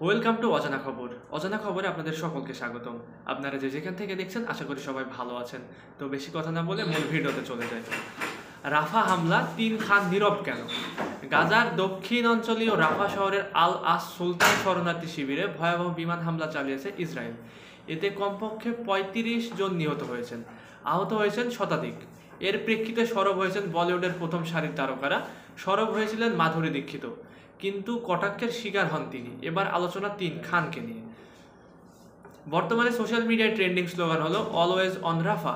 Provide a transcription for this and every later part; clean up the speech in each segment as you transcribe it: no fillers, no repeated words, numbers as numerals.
Welcome to অজানা খবর। অজানা খবরে আপনাদের সকলকে স্বাগতম। আপনারা যে যেখান থেকে দেখছেন আশা করি সবাই ভালো আছেন। তো বেশি কথা না বলে মূল ভিডিওতে চলে যায়। রাফা হামলা 3 খান নীরব কেন? গাজার দক্ষিণ অঞ্চলীয় রাফা শহরের আল আস সুলতান শরণার্থী শিবিরে ভয়াবহ বিমান হামলা চালিয়েছে ইসরায়েল। এতে কমপক্ষে ৩৫ জন নিহত হয়েছেন, আহত হয়েছেন শতাধিক। এর প্রেক্ষিতে সরব হয়েছেন বলিউডের প্রথম সারির তারকারা। সরব হয়েছিলেন মাধুরী দীক্ষিত, কিন্তু কটাক্ষের শিকার হন তিনি। এবার আলোচনা 3 খানকে নিয়ে। বর্তমানে সোশ্যাল মিডিয়ায় ট্রেন্ডিং স্লোগান হলো অলওয়েজ অন রাফা।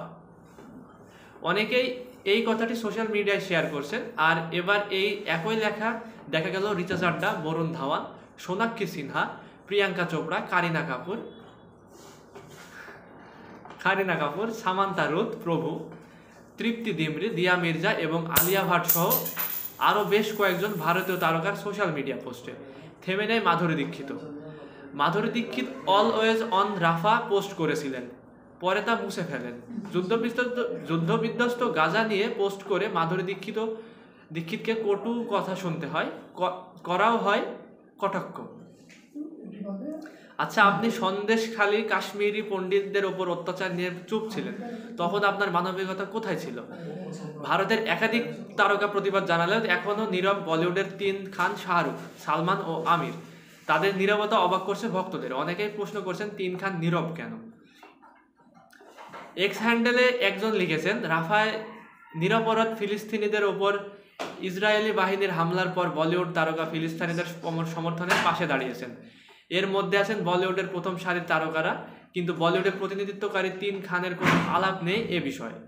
অনেকেই এই কথাটি সোশ্যাল মিডিয়ায় শেয়ার করছেন। আর এবার এই একই লেখা দেখা গেল রিচা চাড্ডা, বরুণ ধাওয়ান, সোনাক্ষী সিনহা, প্রিয়াঙ্কা চোপড়া, কারিনা কাপুর, সামান্তা রুথ প্রভু, তৃপ্তি ডিমরি, দিয়া মির্জা এবং আলিয়া ভাট সহ আরও বেশ কয়েকজন ভারতীয় তারকার সোশ্যাল মিডিয়া পোস্টে। থেমে নেয় Madhuri Dixit. Madhuri Dixit always on Rafa post করেছিলেন, পরে তা মুছে ফেলেন। যুদ্ধবিধ্বস্ত গাজা নিয়ে পোস্ট করে মাধুরী দীক্ষিতকে কটু কথা শুনতে হয়, করাও হয় কটাক্ষ। আচ্ছা, আপনি সন্দেশখালী কাশ্মীরি পণ্ডিতদের ওপর অত্যাচার নিয়ে চুপ ছিলেন, তখন আপনার মানবিকতা কোথায় ছিল? ভারতের একাধিক তারকা প্রতিবাদ জানালেও এখনও নীরব বলিউডের 3 খান শাহরুখ, সালমান ও আমির। তাদের নীরবতা অবাক করছে ভক্তদের। অনেকেই প্রশ্ন করছেন 3 খান নীরব কেন। এক্স হ্যান্ডেলে একজন লিখেছেন, রাফায় নিরপরাধ ফিলিস্তিনিদের ওপর ইসরায়েলি বাহিনীর হামলার পর বলিউড তারকা ফিলিস্তিনিদের সমর্থনের পাশে দাঁড়িয়েছেন। এর মধ্যে আছেন বলিউডের প্রথম সারির তারকারা, কিন্তু বলিউডের প্রতিনিধিত্বকারী 3 খানের কোনো আলাপ নেই এ বিষয়ে।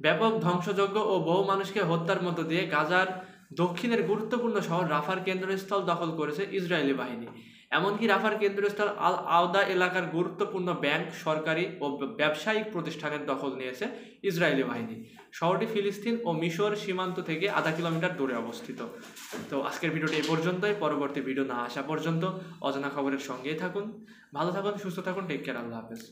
ব্যাপক ধ্বংসযজ্ঞ ও বহু মানুষকে হত্যার মধ্য দিয়ে গাজার দক্ষিণের গুরুত্বপূর্ণ শহর রাফার কেন্দ্রস্থল দখল করেছে ইসরায়েলি বাহিনী। এমনকি রাফার কেন্দ্রস্থল আল আওদা এলাকার গুরুত্বপূর্ণ ব্যাংক, সরকারি ও ব্যবসায়িক প্রতিষ্ঠানের দখল নিয়েছে ইসরায়েলি বাহিনী। শহরটি ফিলিস্তিন ও মিশর সীমান্ত থেকে আধা কিলোমিটার দূরে অবস্থিত। তো আজকের ভিডিওটি এই পর্যন্তই। পরবর্তী ভিডিও না আসা পর্যন্ত অজানা খবরের সঙ্গেই থাকুন। ভালো থাকুন, সুস্থ থাকুন। Take care. আল্লাহ হাফেজ।